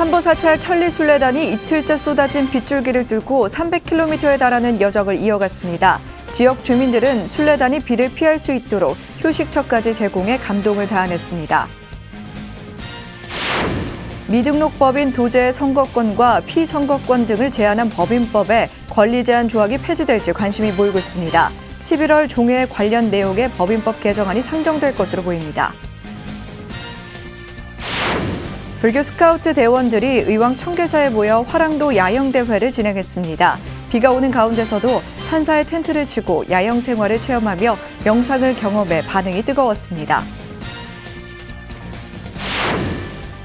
삼보 사찰 천리순례단이 이틀째 쏟아진 빗줄기를 뚫고 300km에 달하는 여정을 이어갔습니다. 지역 주민들은 순례단이 비를 피할 수 있도록 휴식처까지 제공해 감동을 자아냈습니다. 미등록법인 도제의 선거권과 피선거권 등을 제한한 법인법에 권리 제한 조항이 폐지될지 관심이 모이고 있습니다. 11월 종회에 관련 내용의 법인법 개정안이 상정될 것으로 보입니다. 불교 스카우트 대원들이 의왕 청계사에 모여 화랑도 야영대회를 진행했습니다. 비가 오는 가운데서도 산사에 텐트를 치고 야영 생활을 체험하며 명상을 경험해 반응이 뜨거웠습니다.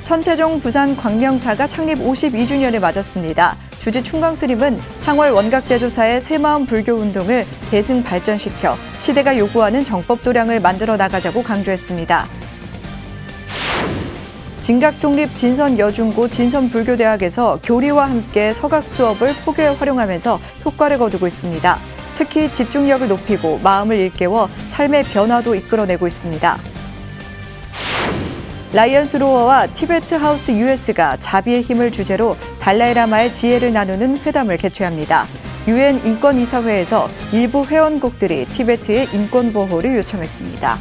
천태종 부산 광명사가 창립 52주년을 맞았습니다. 주지 충광스님은 상월 원각대조사의 새마음 불교운동을 대승 발전시켜 시대가 요구하는 정법도량을 만들어 나가자고 강조했습니다. 진각종립 진선여중고 진선불교대학에서 교리와 함께 서각 수업을 포교에 활용하면서 효과를 거두고 있습니다. 특히 집중력을 높이고 마음을 일깨워 삶의 변화도 이끌어내고 있습니다. 라이언스 로어와 티베트 하우스 US가 자비의 힘을 주제로 달라이라마의 지혜를 나누는 회담을 개최합니다. UN 인권이사회에서 일부 회원국들이 티베트의 인권 보호를 요청했습니다.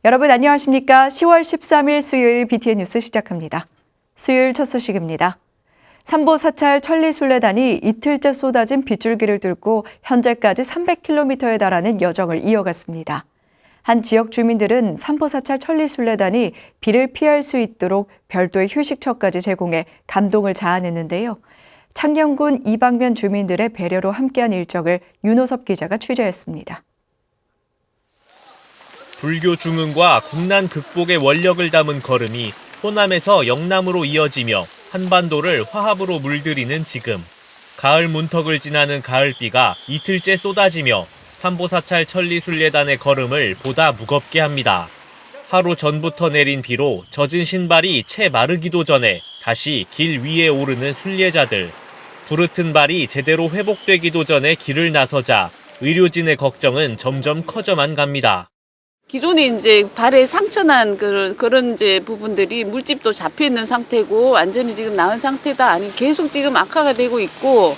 여러분 안녕하십니까? 10월 13일 수요일 BTN 뉴스 시작합니다. 수요일 첫 소식입니다. 삼보 사찰 천리순례단이 이틀째 쏟아진 빗줄기를 뚫고 현재까지 300km에 달하는 여정을 이어갔습니다. 한 지역 주민들은 삼보 사찰 천리순례단이 비를 피할 수 있도록 별도의 휴식처까지 제공해 감동을 자아냈는데요. 창녕군 이방면 주민들의 배려로 함께한 일정을 윤호섭 기자가 취재했습니다. 불교 중흥과 국난 극복의 원력을 담은 걸음이 호남에서 영남으로 이어지며 한반도를 화합으로 물들이는 지금. 가을 문턱을 지나는 가을비가 이틀째 쏟아지며 삼보사찰 천리순례단의 걸음을 보다 무겁게 합니다. 하루 전부터 내린 비로 젖은 신발이 채 마르기도 전에 다시 길 위에 오르는 순례자들. 부르튼 발이 제대로 회복되기도 전에 길을 나서자 의료진의 걱정은 점점 커져만 갑니다. 기존에 이제 발에 상처난 그런 이제 부분들이 물집도 잡혀 있는 상태고 완전히 지금 나은 상태다 아니 계속 지금 악화가 되고 있고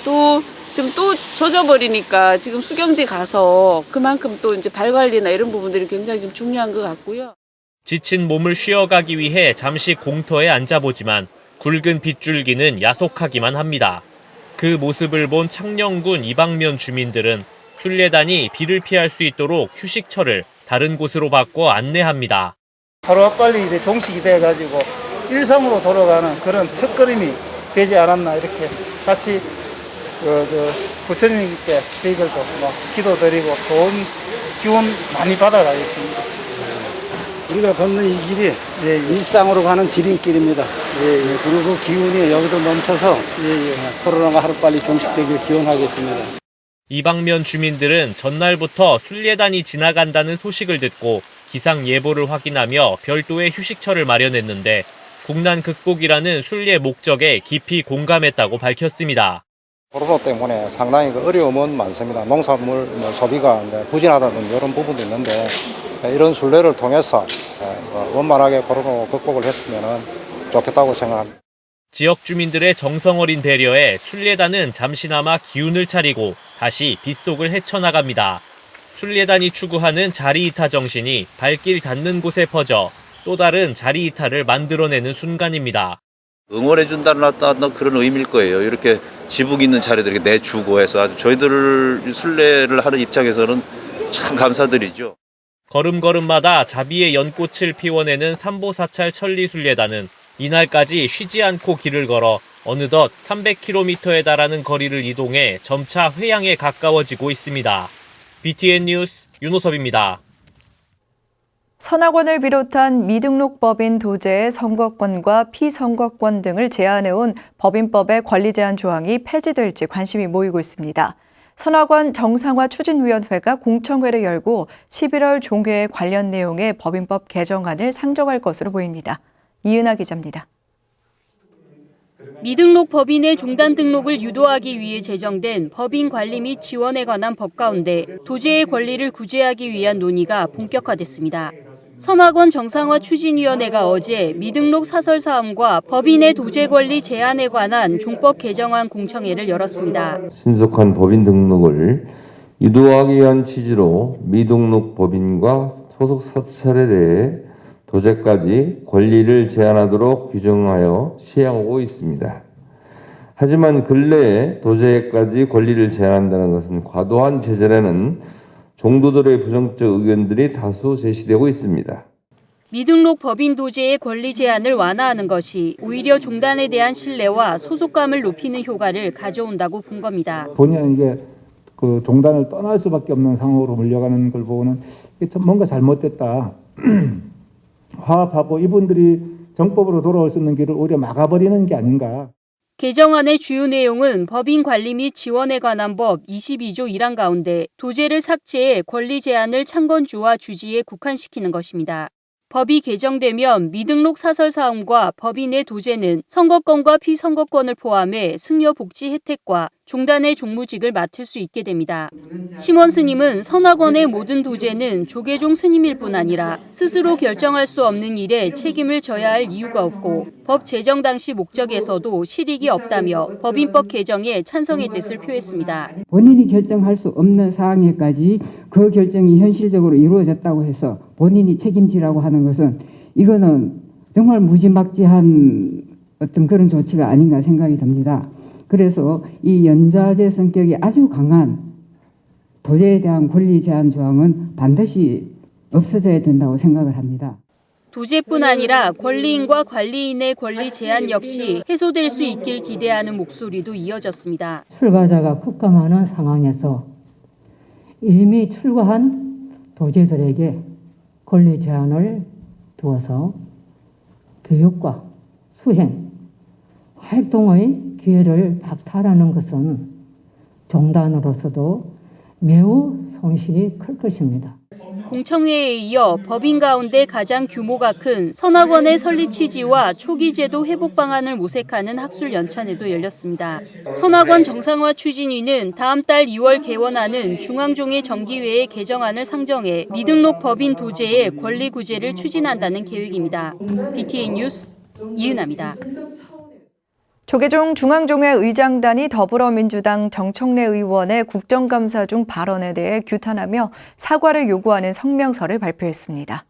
또 지금 또 젖어버리니까 지금 수경지 가서 그만큼 또 이제 발 관리나 이런 부분들이 굉장히 지금 중요한 것 같고요. 지친 몸을 쉬어가기 위해 잠시 공터에 앉아보지만 굵은 빗줄기는 야속하기만 합니다. 그 모습을 본 창녕군 이방면 주민들은 순례단이 비를 피할 수 있도록 휴식처를 다른 곳으로 바꿔 안내합니다. 하루빨리 이제 종식이 돼가지고 일상으로 돌아가는 그런 첫걸음이 되지 않았나 이렇게 같이 부처님께 저희들도 기도드리고 좋은 기운 많이 받아가겠습니다. 우리가 걷는 이 길이 일상으로 가는 지름길입니다. 그리고 그 기운이 여기도 넘쳐서 코로나가 하루빨리 종식되길 기원하겠습니다. 이방면 주민들은 전날부터 순례단이 지나간다는 소식을 듣고 기상예보를 확인하며 별도의 휴식처를 마련했는데 국난 극복이라는 순례 목적에 깊이 공감했다고 밝혔습니다. 코로나 때문에 상당히 어려움은 많습니다. 농산물 소비가 부진하다는 이런 부분도 있는데 이런 순례를 통해서 원만하게 코로나 극복을 했으면 좋겠다고 생각합니다. 지역 주민들의 정성 어린 배려에 순례단은 잠시나마 기운을 차리고 다시 빗속을 헤쳐나갑니다. 순례단이 추구하는 자리이타 정신이 발길 닿는 곳에 퍼져 또 다른 자리이타를 만들어내는 순간입니다. 응원해준다는 어떤 그런 의미일 거예요. 이렇게 지붕 있는 자리들 이렇게 내주고 해서 아주 저희들 순례를 하는 입장에서는 참 감사드리죠. 걸음걸음마다 자비의 연꽃을 피워내는 삼보사찰 천리순례단은 이날까지 쉬지 않고 길을 걸어 어느덧 300km에 달하는 거리를 이동해 점차 회양에 가까워지고 있습니다. BTN 뉴스 윤호섭입니다. 선악원을 비롯한 미등록법인 도제의 선거권과 피선거권 등을 제한해온 법인법의 권리 제한 조항이 폐지될지 관심이 모이고 있습니다. 선악원 정상화 추진위원회가 공청회를 열고 11월 종회에 관련 내용의 법인법 개정안을 상정할 것으로 보입니다. 이은하 기자입니다. 미등록 법인의 종단 등록을 유도하기 위해 제정된 법인 관리 및 지원에 관한 법 가운데 도제의 권리를 구제하기 위한 논의가 본격화됐습니다. 선악원 정상화 추진위원회가 어제 미등록 사설사함과 법인의 도제 권리 제한에 관한 종법 개정안 공청회를 열었습니다. 신속한 법인 등록을 유도하기 위한 취지로 미등록 법인과 소속 사찰에 대해 도제까지 권리를 제한하도록 규정하여 시행하고 있습니다. 하지만 근래에 도제까지 권리를 제한한다는 것은 과도한 제재라는 종도들의 부정적 의견들이 다수 제시되고 있습니다. 미등록 법인 도제의 권리 제한을 완화하는 것이 오히려 종단에 대한 신뢰와 소속감을 높이는 효과를 가져온다고 본 겁니다. 본인은 이게 그 종단을 떠날 수밖에 없는 상황으로 물려가는 걸 보고는 뭔가 잘못됐다. 화합하고 이분들이 정법으로 돌아올 수 있는 길을 오히려 막아버리는 게 아닌가. 개정안의 주요 내용은 법인 관리 및 지원에 관한 법 22조 1항 가운데 도제를 삭제해 권리 제한을 창건주와 주지에 국한시키는 것입니다. 법이 개정되면 미등록 사설사함과 법인의 도제는 선거권과 피선거권을 포함해 승려 복지 혜택과 종단의 종무직을 맡을 수 있게 됩니다. 심원 스님은 선악원의 모든 도제는 조계종 스님일 뿐 아니라 스스로 결정할 수 없는 일에 책임을 져야 할 이유가 없고 법 제정 당시 목적에서도 실익이 없다며 법인법 개정에 찬성의 뜻을 표했습니다. 본인이 결정할 수 없는 사항에까지 그 결정이 현실적으로 이루어졌다고 해서 본인이 책임지라고 하는 것은 이거는 정말 무지막지한 어떤 그런 조치가 아닌가 생각이 듭니다. 그래서 이 연좌제 성격이 아주 강한 도제에 대한 권리 제한 조항은 반드시 없어져야 된다고 생각을 합니다. 도제뿐 아니라 권리인과 관리인의 권리 제한 역시 해소될 수 있길 기대하는 목소리도 이어졌습니다. 출가자가 국감하는 상황에서 이미 출가한 도제들에게 권리 제한을 두어서 교육과 수행, 활동의 기회를 박탈하는 것은 종단으로서도 매우 손실이 클 것입니다. 공청회에 이어 법인 가운데 가장 규모가 큰 선악원의 설립 취지와 초기 제도 회복 방안을 모색하는 학술 연찬회도 열렸습니다. 선악원 정상화 추진위는 다음 달 2월 개원하는 중앙종회 정기회의 개정안을 상정해 미등록 법인 도제의 권리 구제를 추진한다는 계획입니다. BTN 뉴스 이은아입니다. 조계종 중앙종회 의장단이 더불어민주당 정청래 의원의 국정감사 중 발언에 대해 규탄하며 사과를 요구하는 성명서를 발표했습니다.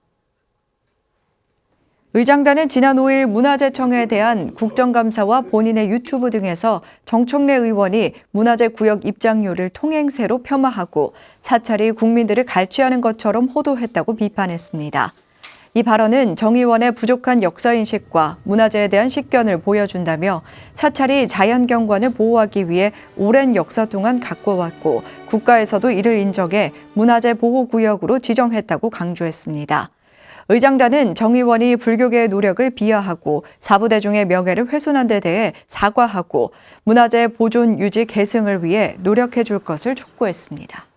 의장단은 지난 5일 문화재청에 대한 국정감사와 본인의 유튜브 등에서 정청래 의원이 문화재 구역 입장료를 통행세로 폄하하고 사찰이 국민들을 갈취하는 것처럼 호도했다고 비판했습니다. 이 발언은 정 의원의 부족한 역사인식과 문화재에 대한 식견을 보여준다며 사찰이 자연경관을 보호하기 위해 오랜 역사 동안 갖고왔고 국가에서도 이를 인정해 문화재 보호구역으로 지정했다고 강조했습니다. 의장단은 정 의원이 불교계의 노력을 비하하고 사부대중의 명예를 훼손한 데 대해 사과하고 문화재 보존 유지 계승을 위해 노력해 줄 것을 촉구했습니다.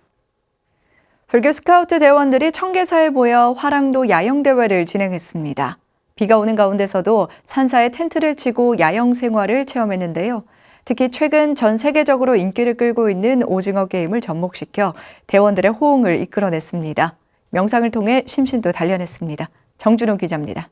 불교 스카우트 대원들이 청계사에 모여 화랑도 야영대회를 진행했습니다. 비가 오는 가운데서도 산사에 텐트를 치고 야영 생활을 체험했는데요. 특히 최근 전 세계적으로 인기를 끌고 있는 오징어 게임을 접목시켜 대원들의 호응을 이끌어냈습니다. 영상을 통해 심신도 단련했습니다. 정준호 기자입니다.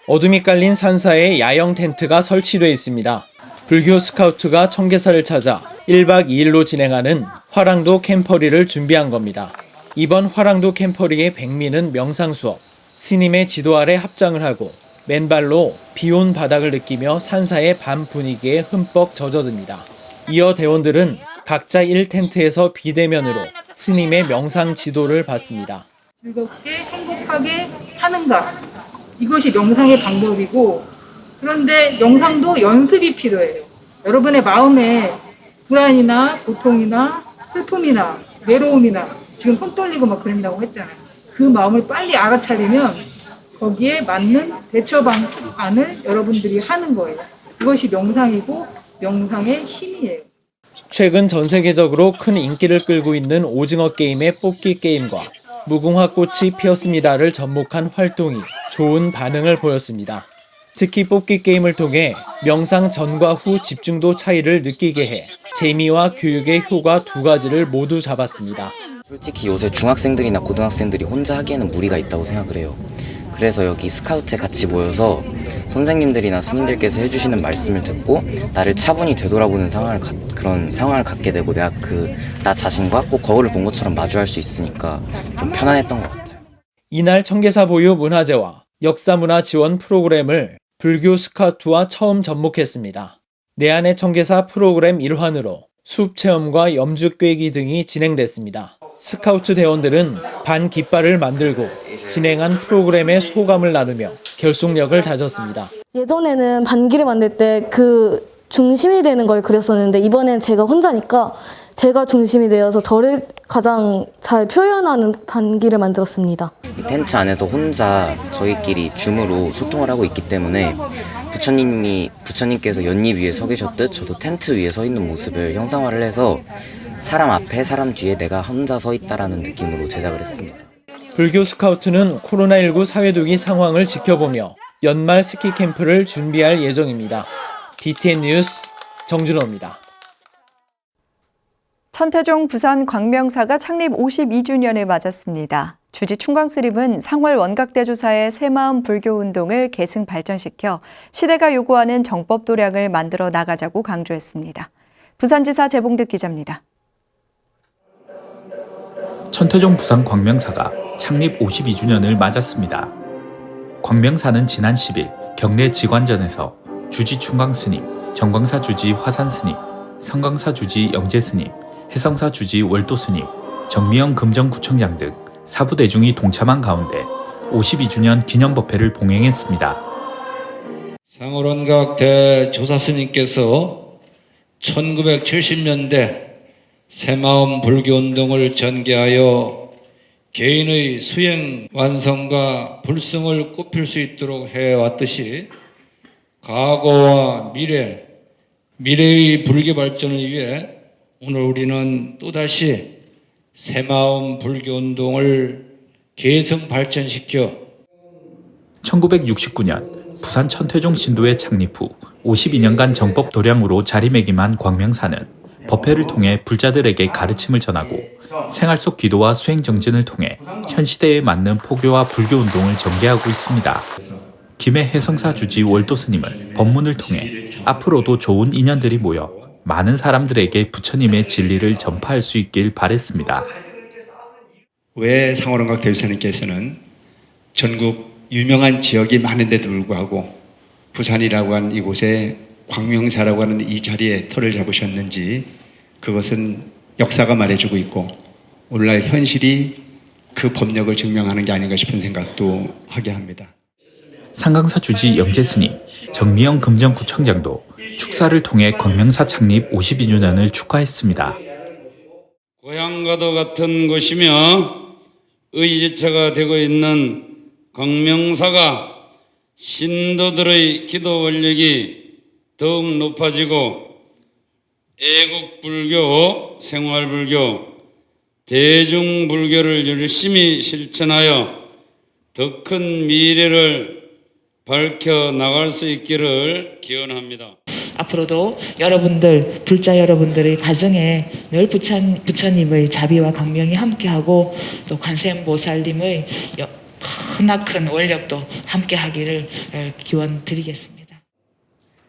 어둠이 깔린 산사에 야영 텐트가 설치되어 있습니다. 불교 스카우트가 청계사를 찾아 1박 2일로 진행하는 화랑도 캠퍼리를 준비한 겁니다. 이번 화랑도 캠퍼리의 백미는 명상 수업, 스님의 지도 아래 합장을 하고 맨발로 비온 바닥을 느끼며 산사의 밤 분위기에 흠뻑 젖어듭니다. 이어 대원들은 각자 1텐트에서 비대면으로 스님의 명상 지도를 받습니다. 즐겁게 행복하게 하는가, 이것이 명상의 방법이고, 그런데 명상도 연습이 필요해요. 여러분의 마음에 불안이나 고통이나 슬픔이나 외로움이나 지금 손 떨리고 막 그런다고 했잖아요. 그 마음을 빨리 알아차리면 거기에 맞는 대처 방안을 여러분들이 하는 거예요. 이것이 명상이고 명상의 힘이에요. 최근 전 세계적으로 큰 인기를 끌고 있는 오징어 게임의 뽑기 게임과 무궁화 꽃이 피었습니다를 접목한 활동이 좋은 반응을 보였습니다. 특히 뽑기 게임을 통해 명상 전과 후 집중도 차이를 느끼게 해 재미와 교육의 효과 두 가지를 모두 잡았습니다. 솔직히 요새 중학생들이나 고등학생들이 혼자 하기에는 무리가 있다고 생각을 해요. 그래서 여기 스카우트에 같이 모여서 선생님들이나 스님들께서 해주시는 말씀을 듣고 나를 차분히 되돌아보는 그런 상황을 갖게 되고 내가 나 자신과 꼭 거울을 본 것처럼 마주할 수 있으니까 좀 편안했던 것 같아요. 이날 청계사 보유 문화재와 역사문화 지원 프로그램을 불교 스카우트와 처음 접목했습니다. 내 안의 청계사 프로그램 일환으로 숲 체험과 염주 꿰기 등이 진행됐습니다. 스카우트 대원들은 반 깃발을 만들고 진행한 프로그램의 소감을 나누며 결속력을 다졌습니다. 예전에는 반기를 만들 때 그 중심이 되는 걸 그렸었는데 이번엔 제가 혼자니까 제가 중심이 되어서 저를 가장 잘 표현하는 반기를 만들었습니다. 이 텐트 안에서 혼자 저희끼리 줌으로 소통을 하고 있기 때문에 부처님께서 연잎 위에 서 계셨듯 저도 텐트 위에 서 있는 모습을 형상화를 해서 사람 앞에 사람 뒤에 내가 혼자 서 있다라는 느낌으로 제작을 했습니다. 불교 스카우트는 코로나19 사회두기 상황을 지켜보며 연말 스키 캠프를 준비할 예정입니다. BTN 뉴스 정준호입니다. 천태종 부산 광명사가 창립 52주년을 맞았습니다. 주지 충광스님은 상월 원각대조사의 새마음 불교운동을 계승 발전시켜 시대가 요구하는 정법 도량을 만들어 나가자고 강조했습니다. 부산지사 재봉득 기자입니다. 천태종 부산 광명사가 창립 52주년을 맞았습니다. 광명사는 지난 10일 경내 직관전에서 주지 충광스님, 정광사 주지 화산스님, 성광사 주지 영재스님, 해성사 주지 월도스님, 정미영 금정구청장 등 사부 대중이 동참한 가운데 52주년 기념법회를 봉행했습니다. 상월원각 대조사스님께서 1970년대 새마음 불교운동을 전개하여 개인의 수행 완성과 불승을 꼽힐 수 있도록 해왔듯이 과거와 미래의 불교 발전을 위해 오늘 우리는 또다시 새마음 불교운동을 계승 발전시켜 1969년 부산 천태종 신도의 창립 후 52년간 정법 도량으로 자리매김한 광명사는 법회를 통해 불자들에게 가르침을 전하고 생활 속 기도와 수행 정진을 통해 현 시대에 맞는 포교와 불교운동을 전개하고 있습니다. 김해 해성사 주지 월도스님은 법문을 통해 앞으로도 좋은 인연들이 모여 많은 사람들에게 부처님의 진리를 전파할 수 있길 바랬습니다. 왜 상월원각 대조사님께서는 전국 유명한 지역이 많은데도 불구하고 부산이라고 하는 이곳에 광명사라고 하는 이 자리에 터를 잡으셨는지 그것은 역사가 말해주고 있고 오늘날 현실이 그 법력을 증명하는 게 아닌가 싶은 생각도 하게 합니다. 상강사 주지 영재스님, 정미영 금정구청장도 축사를 통해 광명사 창립 52주년을 축하했습니다. 고향과도 같은 곳이며 의지처가 되고 있는 광명사가 신도들의 기도 원력이 더욱 높아지고 애국불교, 생활불교, 대중불교를 열심히 실천하여 더 큰 미래를 밝혀 나갈 수 있기를 기원합니다. 앞으로도 여러분들, 불자 여러분들의 가정에 늘 부처님의 자비와 광명이 함께하고 또 관세음보살님의 크나큰 원력도 함께하기를 기원드리겠습니다.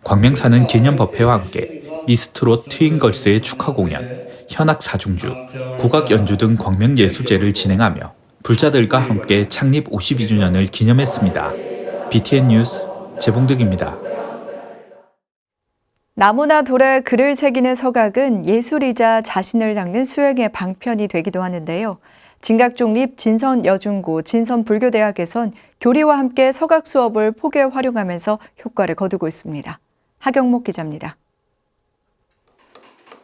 광명사는 기념법회와 함께 미스트롯 트윈걸스의 축하 공연, 현악 사중주, 국악 연주 등 광명예술제를 진행하며 불자들과 함께 창립 52주년을 기념했습니다. BTN 뉴스 재봉득입니다. 나무나 돌에 글을 새기는 서각은 예술이자 자신을 닦는 수행의 방편이 되기도 하는데요. 진각종립 진선여중고 진선불교대학에선 교리와 함께 서각 수업을 포교에 활용하면서 효과를 거두고 있습니다. 하경목 기자입니다.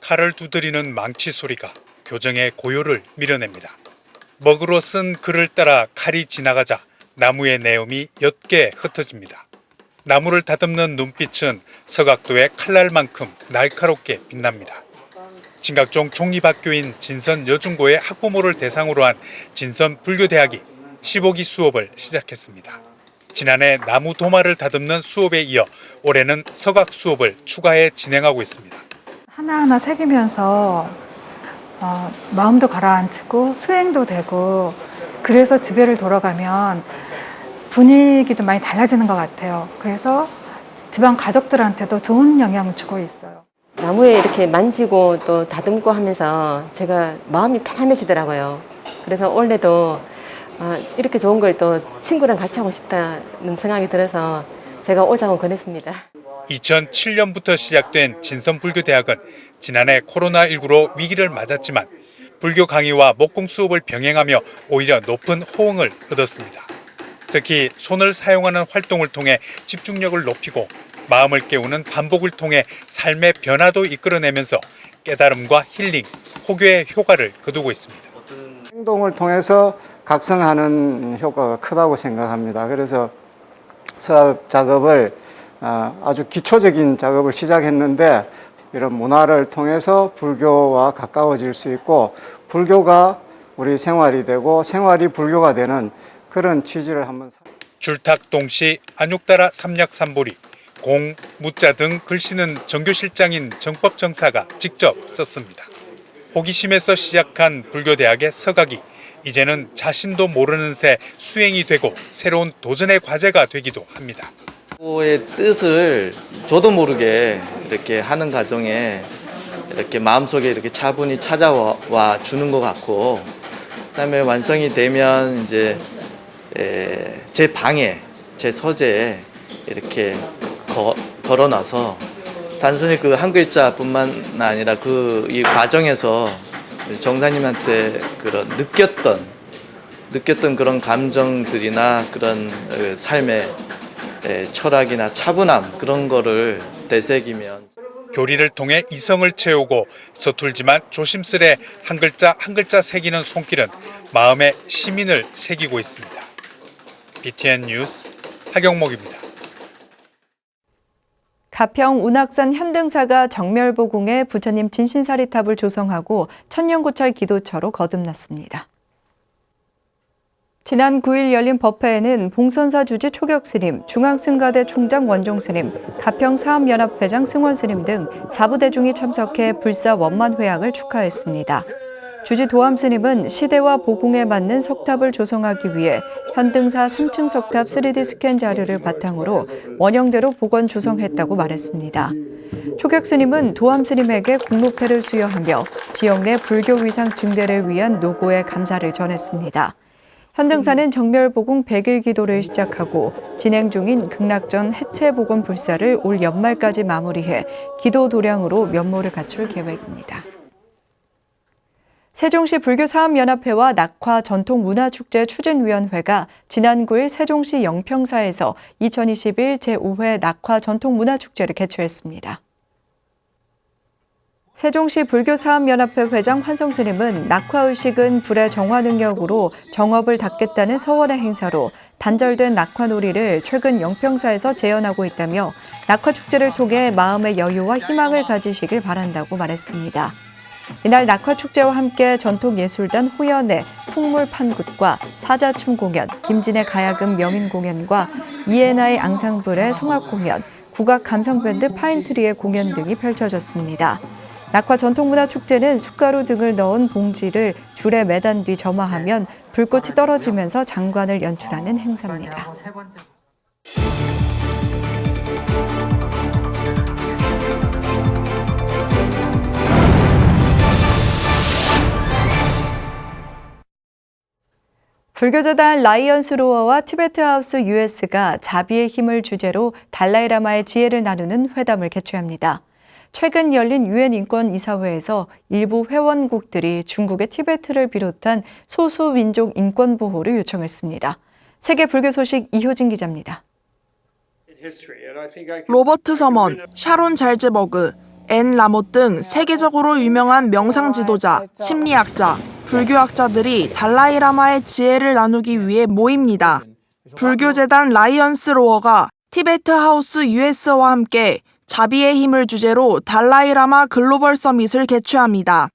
칼을 두드리는 망치 소리가 교정의 고요를 밀어냅니다. 먹으로 쓴 글을 따라 칼이 지나가자 나무의 내음이 옅게 흩어집니다. 나무를 다듬는 눈빛은 서각도의 칼날만큼 날카롭게 빛납니다. 진각종 종립학교인 진선여중고의 학부모를 대상으로 한 진선불교대학이 15기 수업을 시작했습니다. 지난해 나무 도마를 다듬는 수업에 이어 올해는 서각 수업을 추가해 진행하고 있습니다. 하나하나 새기면서 마음도 가라앉히고 수행도 되고 그래서 집에를 돌아가면 분위기도 많이 달라지는 것 같아요. 그래서 집안 가족들한테도 좋은 영향을 주고 있어요. 나무에 이렇게 만지고 또 다듬고 하면서 제가 마음이 편안해지더라고요. 그래서 올해도 이렇게 좋은 걸 또 친구랑 같이 하고 싶다는 생각이 들어서 제가 오자고 권했습니다. 2007년부터 시작된 진선불교대학은 지난해 코로나19로 위기를 맞았지만 불교 강의와 목공 수업을 병행하며 오히려 높은 호응을 얻었습니다. 특히 손을 사용하는 활동을 통해 집중력을 높이고 마음을 깨우는 반복을 통해 삶의 변화도 이끌어내면서 깨달음과 힐링, 호교의 효과를 거두고 있습니다. 행동을 통해서 각성하는 효과가 크다고 생각합니다. 그래서 서학 작업을 아주 기초적인 작업을 시작했는데 이런 문화를 통해서 불교와 가까워질 수 있고 불교가 우리 생활이 되고 생활이 불교가 되는 그런 취지를 한번 줄탁동시, 안육따라 삼약삼보리, 공, 무자 등 글씨는 정교실장인 정법정사가 직접 썼습니다. 호기심에서 시작한 불교대학의 서각이 이제는 자신도 모르는 새 수행이 되고 새로운 도전의 과제가 되기도 합니다. 의 뜻을 저도 모르게 이렇게 하는 과정에 이렇게 마음속에 이렇게 차분히 찾아와 주는 것 같고, 그다음에 완성이 되면 이제 제 방에, 제 서재에 이렇게 걸어놔서 단순히 그 한 글자뿐만 아니라 이 과정에서 정사님한테 그런 느꼈던 그런 감정들이나 그런 삶의 철학이나 차분함 그런 거를 되새기면 교리를 통해 이성을 채우고 서툴지만 조심스레 한 글자 한 글자 새기는 손길은 마음의 시민을 새기고 있습니다. BTN 뉴스 하경목입니다. 가평 운악산 현등사가 정멸보궁에 부처님 진신사리탑을 조성하고 천년고찰 기도처로 거듭났습니다. 지난 9일 열린 법회에는 봉선사 주지 초격스님, 중앙승가대 총장 원종스님, 가평사업연합회장 승원스님 등 4부 대중이 참석해 불사 원만회양을 축하했습니다. 주지 도암스님은 시대와 보궁에 맞는 석탑을 조성하기 위해 현등사 3층 석탑 3D 스캔 자료를 바탕으로 원형대로 복원 조성했다고 말했습니다. 초격스님은 도암스님에게 공로패를 수여하며 지역 내 불교 위상 증대를 위한 노고에 감사를 전했습니다. 현등사는 정멸보궁 100일 기도를 시작하고 진행 중인 극락전 해체복원 불사를 올 연말까지 마무리해 기도 도량으로 면모를 갖출 계획입니다. 세종시 불교사업연합회와 낙화 전통문화축제 추진위원회가 지난 9일 세종시 영평사에서 2021 제5회 낙화 전통문화축제를 개최했습니다. 세종시 불교사업연합회 회장 환성스님은 낙화의식은 불의 정화 능력으로 정업을 닦겠다는 서원의 행사로 단절된 낙화놀이를 최근 영평사에서 재현하고 있다며 낙화축제를 통해 마음의 여유와 희망을 가지시길 바란다고 말했습니다. 이날 낙화축제와 함께 전통예술단 호연의 풍물판굿과 사자춤 공연, 김진의 가야금 명인 공연과 이에나의 앙상블의 성악 공연, 국악 감성밴드 파인트리의 공연 등이 펼쳐졌습니다. 낙화 전통문화축제는 숟가루 등을 넣은 봉지를 줄에 매단 뒤 점화하면 불꽃이 떨어지면서 장관을 연출하는 행사입니다. 불교재단 라이언스 로어와 티베트 하우스 US가 자비의 힘을 주제로 달라이라마의 지혜를 나누는 회담을 개최합니다. 최근 열린 유엔 인권 이사회에서 일부 회원국들이 중국의 티베트를 비롯한 소수 민족 인권 보호를 요청했습니다. 세계 불교 소식 이효진 기자입니다. 로버트 서먼, 샤론 잘제버그, 앤 라못 등 세계적으로 유명한 명상 지도자, 심리학자, 불교학자들이 달라이라마의 지혜를 나누기 위해 모입니다. 불교재단 라이언스 로어가 티베트 하우스 US와 함께 자비의 힘을 주제로 달라이라마 글로벌 서밋을 개최합니다.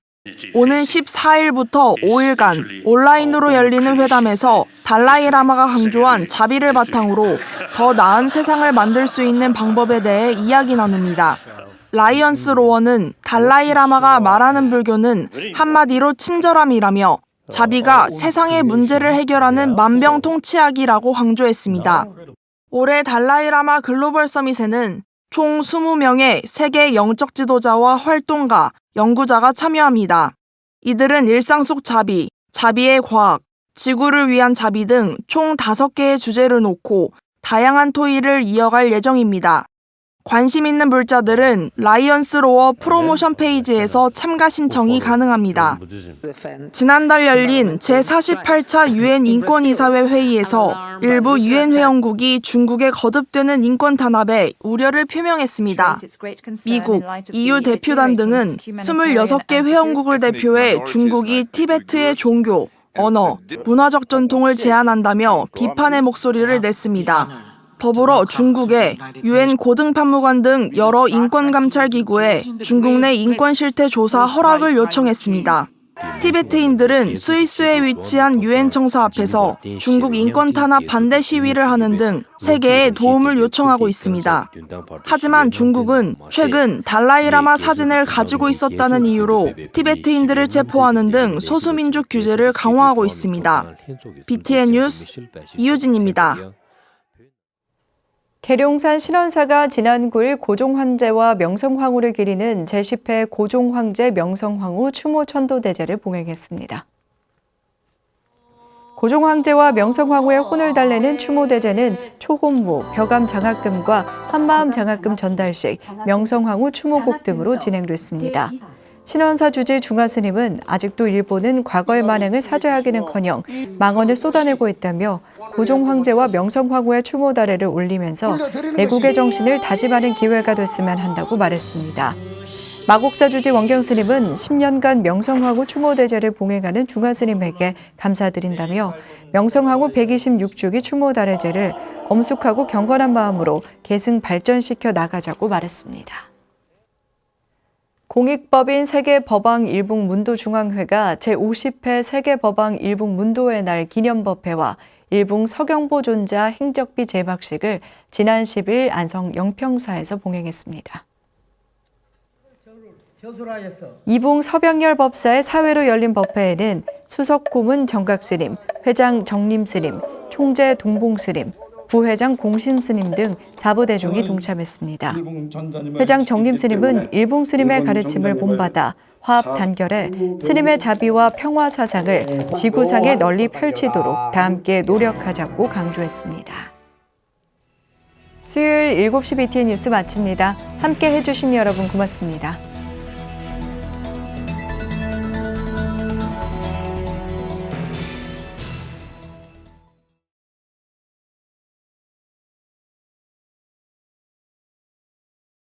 오는 14일부터 5일간 온라인으로 열리는 회담에서 달라이라마가 강조한 자비를 바탕으로 더 나은 세상을 만들 수 있는 방법에 대해 이야기 나눕니다. 라이언스 로어는 달라이 라마가 말하는 불교는 한마디로 친절함이라며 자비가 세상의 문제를 해결하는 만병통치약이라고 강조했습니다. 올해 달라이 라마 글로벌 서밋에는 총 20명의 세계 영적 지도자와 활동가, 연구자가 참여합니다. 이들은 일상 속 자비, 자비의 과학, 지구를 위한 자비 등 총 5개의 주제를 놓고 다양한 토의를 이어갈 예정입니다. 관심 있는 불자들은 라이언스 로어 프로모션 페이지에서 참가 신청이 가능합니다. 지난달 열린 제48차 유엔 인권이사회 회의에서 일부 유엔 회원국이 중국의 거듭되는 인권 탄압에 우려를 표명했습니다. 미국, EU 대표단 등은 26개 회원국을 대표해 중국이 티베트의 종교, 언어, 문화적 전통을 제한한다며 비판의 목소리를 냈습니다. 더불어 중국의 유엔 고등판무관 등 여러 인권감찰기구에 중국 내 인권 실태 조사 허락을 요청했습니다. 티베트인들은 스위스에 위치한 유엔 청사 앞에서 중국 인권 탄압 반대 시위를 하는 등 세계에 도움을 요청하고 있습니다. 하지만 중국은 최근 달라이 라마 사진을 가지고 있었다는 이유로 티베트인들을 체포하는 등 소수민족 규제를 강화하고 있습니다. BTN 뉴스 이유진입니다. 계룡산 신원사가 지난 9일 고종황제와 명성황후를 기리는 제10회 고종황제 명성황후 추모 천도대제를 봉행했습니다. 고종황제와 명성황후의 혼을 달래는 추모대제는 초혼무, 벼감 장학금과 한마음 장학금 전달식, 명성황후 추모곡 등으로 진행됐습니다. 신원사 주지 중화스님은 아직도 일본은 과거의 만행을 사죄하기는커녕 망언을 쏟아내고 있다며 고종황제와 명성황후의 추모 다례를 올리면서 애국의 정신을 다짐하는 기회가 됐으면 한다고 말했습니다. 마곡사 주지 원경스님은 10년간 명성황후 추모대제를 봉행하는 중화스님에게 감사드린다며 명성황후 126주기 추모다례제를 엄숙하고 경건한 마음으로 계승 발전시켜 나가자고 말했습니다. 공익법인 세계법왕 일북문도중앙회가 제50회 세계법왕 일북문도의 날 기념법회와 일북 서경보존자 행적비 제막식을 지난 10일 안성 영평사에서 봉행했습니다. 이붕 서병열 법사의 사회로 열린 법회에는 수석고문 정각스님, 회장 정림스님, 총재 동봉스님, 부회장 공심스님 등 사부대중이 동참했습니다. 회장 정림스님은 일봉스님의 가르침을 본받아 화합 단결해 스님의 자비와 평화 사상을 지구상에 널리 펼치도록 다 함께 노력하자고 강조했습니다. 수요일 7시 BTN 뉴스 마칩니다. 함께 해주신 여러분 고맙습니다.